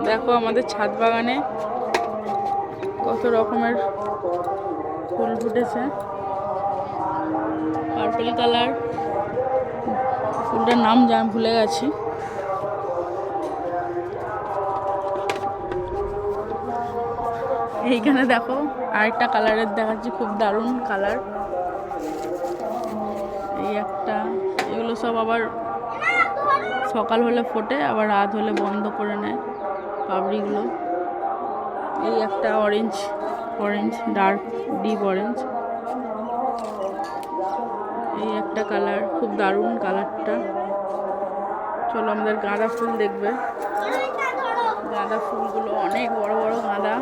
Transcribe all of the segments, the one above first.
দেখো আমাদের ছাদ বাগানে কত রকমের ফুল ফুটেছে। পার্পল কালার, ফুলটার নাম ভুলে গেছি। এইখানে দেখো আরেকটা কালারের দেখাচ্ছি, খুব দারুণ কালার। এই একটা, এগুলো সব আবার সকাল হলে ফোটে, আবার রাত হলে বন্ধ করে নেয় পাপড়িগুলো। এই একটা অরেঞ্জ, ডার্ক ডিপ অরেঞ্জ। এই একটা কালার, খুব দারুণ কালারটা। চলো আমাদের গাঁদা ফুল দেখবে। গাঁদা ফুলগুলো অনেক বড় বড় গাঁদা।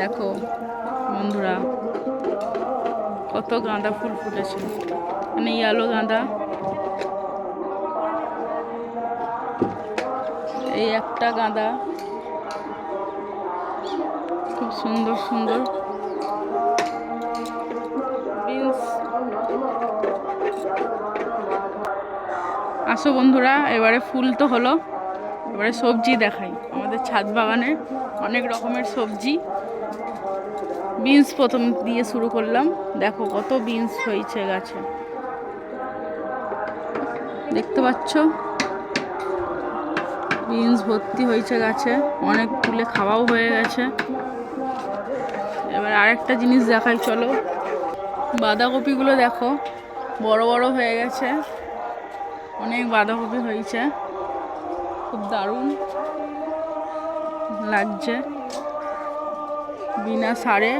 দেখো বন্ধুরা কত গাঁদা ফুল ফুটেছে। মানে ইয়েলো গাঁদা। এই একটা গাঁদা, খুব সুন্দর সুন্দর বিনস। আসো বন্ধুরা, এবারে ফুল তো হলো, এবারে সবজি দেখাই। আমাদের ছাদ বাগানে অনেক রকমের সবজি। বিনস প্রথম দিয়ে শুরু করলাম। দেখো কত বিনস হয়েছে গাছে, দেখতে পাচ্ছ? বিনস ভর্তি হয়েছে গাছে, অনেক তুলে খাওয়াও হয়ে গেছে। এবার আরেকটা জিনিস দেখাই, চলো। বাঁধাকপিগুলো দেখো বড় বড় হয়ে গেছে, অনেক বাঁধাকপি হয়েছে, খুব দারুণ লাগছে। বিনা সারে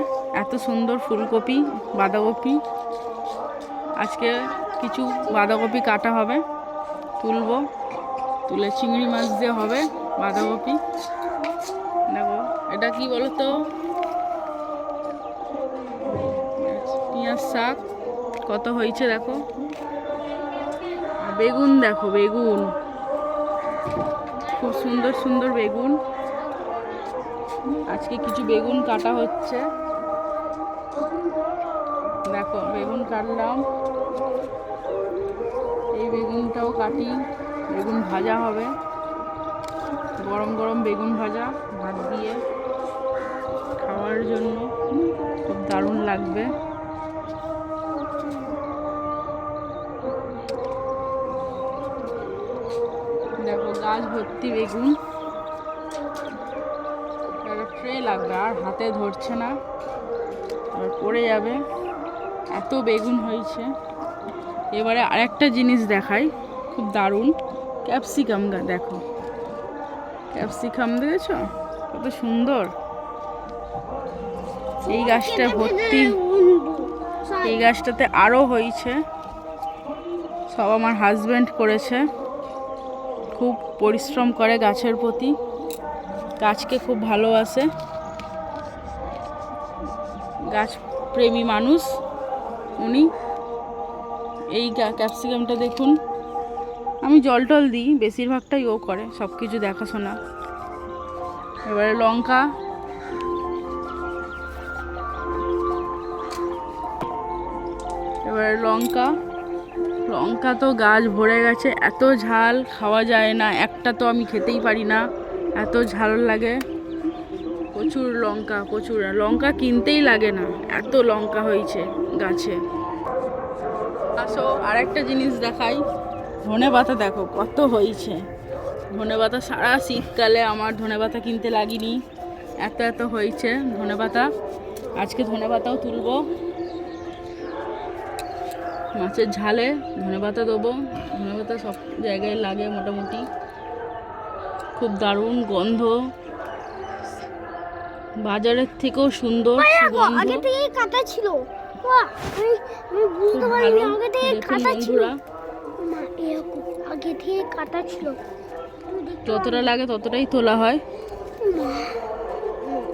এত সুন্দর ফুলকপি, বাঁধাকপি। আজকে কিছু বাঁধাকপি কাটা হবে, তুলবো, তুলে চিংড়ি মাছ দিয়ে হবে বাঁধাকপি। দেখো এটা কি বলো তো, পেঁয়াজ শাক কত হয়েছে দেখো। বেগুন দেখো, বেগুন খুব সুন্দর সুন্দর বেগুন। আজকে কিছু বেগুন কাটা হচ্ছে। দেখো বেগুন কাটলাম, এই বেগুনটাও কাটি, বেগুন ভাজা হবে। গরম গরম বেগুন ভাজা ভাত দিয়ে খাওয়ার জন্য খুব দারুণ লাগবে। দেখো গাছ ভর্তি বেগুন, ট্রে লাগবে, আর হাতে ধরছে না, আর পড়ে যাবে, এত বেগুন হয়েছে। এবারে আরেকটা জিনিস দেখাই, খুব দারুণ। ক্যাপসিকাম দেখো, ক্যাপসিকাম দেখেছ কত সুন্দর। এই গাছটা ভর্তি, এই গাছটাতে আরও হয়েছে। সব আমার হাজব্যান্ড করেছে, খুব পরিশ্রম করে গাছের প্রতি, গাছকে খুব ভালোবাসে, গাছ প্রেমী মানুষ উনি। এই ক্যাপসিকামটা দেখুন, আমি জল টল দিই, বেশিরভাগটাই ও করে সব কিছু দেখাশোনা। এবারে লঙ্কা, এবারে লঙ্কা, লঙ্কা তো গাছ ভরে গেছে, এত ঝাল খাওয়া যায় না, একটা তো আমি খেতেই পারি না, এত ঝাল লাগে। প্রচুর লঙ্কা, প্রচুর লঙ্কা কিনতেই লাগে না, এত লঙ্কা হয়েছে গাছে। আসো আরেকটা জিনিস দেখাই, ধনেপাতা দেখো কত হয়েছে। ধনেপাতা সারা শীতকালে আমার ধনেপাতা কিনতে লাগেনি, এত এত হয়েছে ধনেপাতা। আজকে ধনেপাতাও তুলবো, মাছের ঝালে ধনেপাতা দেবো। ধনেপাতা সব জায়গায় লাগে মোটামুটি, খুব দারুণ গন্ধ, বাজারের থেকেও সুন্দর সুগন্ধ। আগে থেকে কাটা ছিল, আমি বুঝতে পারিনি আগে থেকে কাটা ছিল। মা এরকম আগে থেকে কাটা ছিল, যতটা লাগে ততটাই তোলা হয়,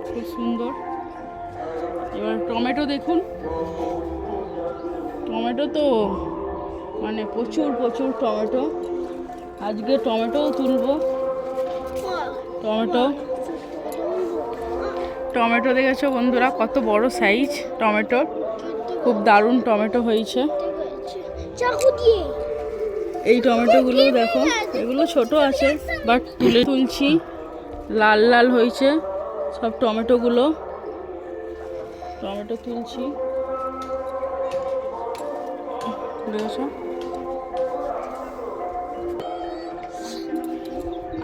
খুব সুন্দর। এবার টমেটো দেখুন, টমেটো তো মানে প্রচুর প্রচুর টমেটো। আজকে টমেটোও তুলবো। টমেটো, টমেটো দেখেছো বন্ধুরা কত বড় সাইজ টমেটোর, খুব দারুণ টমেটো হয়েছে। চাকু দিয়ে এই টমেটোগুলো দেখো, এগুলো ছোট আছে বাট তুলছি, লাল লাল হয়েছে সব টমেটোগুলো। টমেটো তুলছি, দেখেছো।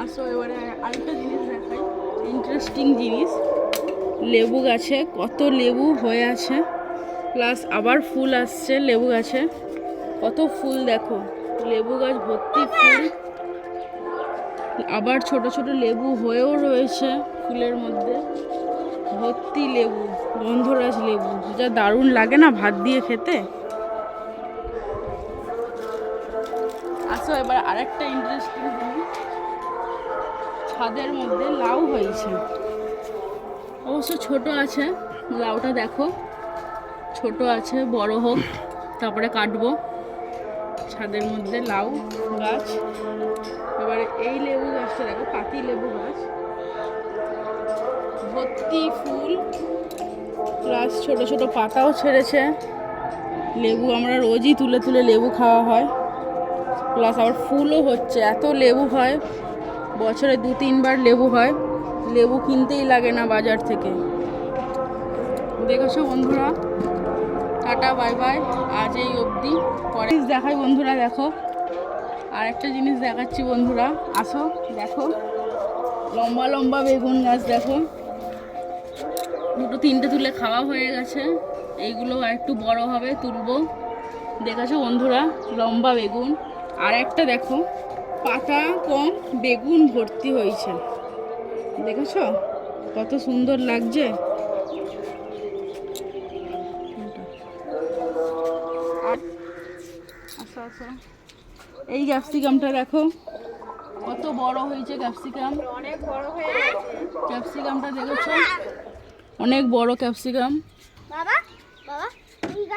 আসো এবারে আরেকটা জিনিস দেখাই, ইন্টারেস্টিং জিনিস। লেবু গাছে কত লেবু হয়ে আছে, প্লাস আবার ফুল আসছে লেবু গাছে। কত ফুল দেখো, লেবু গাছ ভর্তি ফুল, আবার ছোট ছোট লেবু হয়েও রয়েছে ফুলের মধ্যে, ভর্তি লেবু, গন্ধরাজ লেবু, যা দারুণ লাগে না ভাত দিয়ে খেতে। আসো এবার আরেকটা ইন্টারেস্টিং জিনিস, ছাদের মধ্যে লাউ হয়েছে, অবশ্য ছোট আছে লাউটা, দেখো ছোট আছে, বড় হোক তারপরে কাটবো। ছাদের মধ্যে লাউ গাছ। এবারে এই লেবু গাছটা দেখো, পাতি লেবু গাছ, ভর্তি ফুল, প্লাস ছোট ছোট পাতাও ছেড়েছে। লেবু আমরা রোজই তুলে তুলে লেবু খাওয়া হয়, প্লাস আবার ফুলও হচ্ছে। এত লেবু হয়, বছরে 2-3 বার লেবু হয়, লেবু কিনতেই লাগে না বাজার থেকে। দেখেছো বন্ধুরা, টাটা বাই বাই, আজ এই অবধি। পরে দেখাই বন্ধুরা, দেখো আর একটা জিনিস দেখাচ্ছি বন্ধুরা, আসো দেখো, লম্বা লম্বা বেগুন গাছ দেখো, 2-3টে তুলে খাওয়া হয়ে গেছে, এইগুলো আর একটু বড় হবে, তুলবো। দেখেছো বন্ধুরা, লম্বা বেগুন। আর একটা দেখো, পাতা কম, বেগুন ভর্তি হয়েছে, দেখেছো কত সুন্দর লাগছে। আচ্ছা আচ্ছা, এই ক্যাপসিকামটা দেখো কত বড় হয়েছে, ক্যাপসিকাম অনেক বড় হয়ে গেছে। ক্যাপসিকামটা দেখেছো, অনেক বড় ক্যাপসিকাম। বাবা বাবা,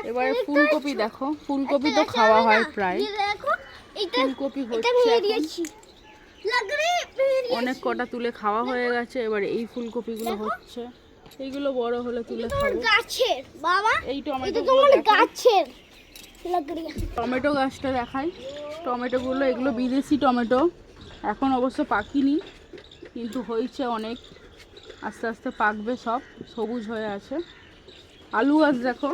এবারে ফুলকপি দেখো, ফুলকপি তো খাওয়া হয় প্রায়, ফুলকপি হচ্ছে অনেক কটা তুলে খাওয়া হয়ে গেছে। এবারে এই ফুলকপিগুলো হচ্ছে, এইগুলো বড় হলে তুলে খাবো। গাছের বাবা, এই টমেটো গাছের টমেটো গাছটা দেখাই, টমেটোগুলো এগুলো বিদেশি টমেটো, এখন অবশ্য পাকিনি কিন্তু হয়েছে অনেক, আস্তে আস্তে পাকবে, সব সবুজ হয়ে আছে। আলু গাছ দেখো,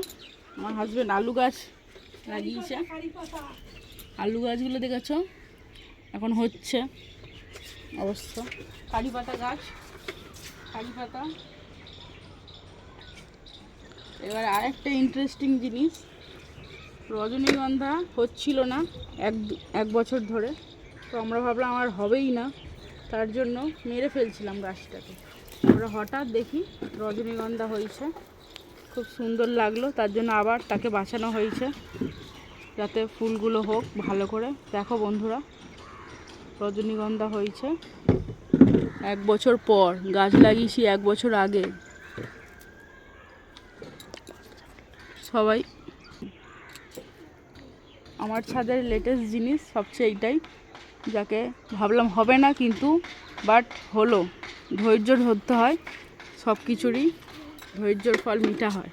আমার হাজবেন্ড আলু গাছ লাগিয়েছে, আলু গাছগুলো দেখেছো এখন হচ্ছে অবশ্য। কারি পাতা গাছ, কারি পাতা। এবার আরেকটা ইন্টারেস্টিং জিনিস, রজনীগন্ধা হচ্ছিল না এক বছর ধরে, তো আমরা ভাবলাম আর হবেই না, তার জন্য মেরে ফেলছিলাম গাছটাকে। আমরা হঠাৎ দেখি রজনীগন্ধা হয়েছে, খুব সুন্দর লাগলো, তার জন্য আবার তাকে বাঁচানো হয়েছে যাতে ফুলগুলো হোক ভালো করে। দেখো বন্ধুরা, রজনীগন্ধা হয়েছে 1 বছর পর, গাছ লাগিয়েছি 1 বছর আগে। সবাই, আমার ছাদের লেটেস্ট জিনিস সবচেয়ে এইটাই, যাকে ভাবলাম হবে না কিন্তু বাট হলো। ধৈর্য ধরতে হয়, সব কিছুরই ধৈর্যর ফল মিঠা হয়।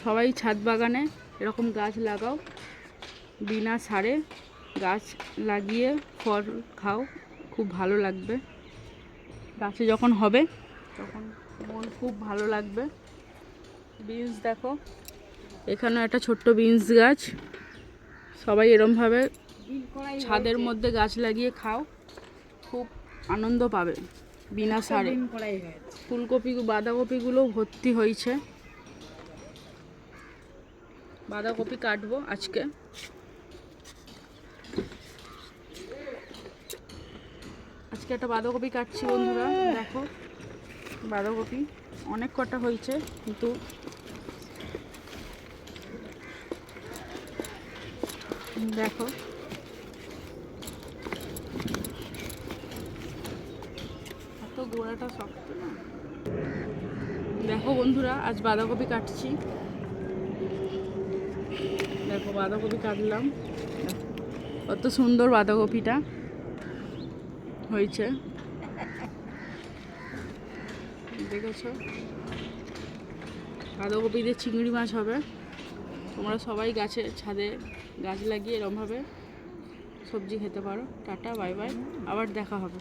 সবাই ছাদ বাগানে এরকম গাছ লাগাও, বিনা সারে গাছ লাগিয়ে ফল খাও, খুব ভালো লাগবে। গাছে যখন হবে তখন মন খুব ভালো লাগবে। বিনস দেখো, এখানে একটা ছোট্ট বিনস গাছ, সবাই এরমভাবে ছাদের মধ্যে গাছ লাগিয়ে খাও, খুব আনন্দ পাবে বিনা সারে। ফুলকপি বাঁধাকপিগুলো ভর্তি হয়েছে, বাঁধাকপি কাটবো আজকে। আজকে একটা বাঁধাকপি কাটছি বন্ধুরা, দেখো বাঁধাকপি অনেক কটা হয়েছে কিন্তু দেখো এত গোড়াটা শক্ত না। দেখো বন্ধুরা, আজ বাঁধাকপি কাটছি, দেখো বাঁধাকপি কাটলাম, কত সুন্দর বাঁধাকপিটা হয়েছে, দেখেছো। বাঁধাকপি দিয়ে চিংড়ি মাছ হবে, তোমরা সবাই গাছে ছাদে গাছ লাগিয়ে এরমভাবে সবজি খেতে পারো। টাটা, বাই বাই, আবার দেখা হবে।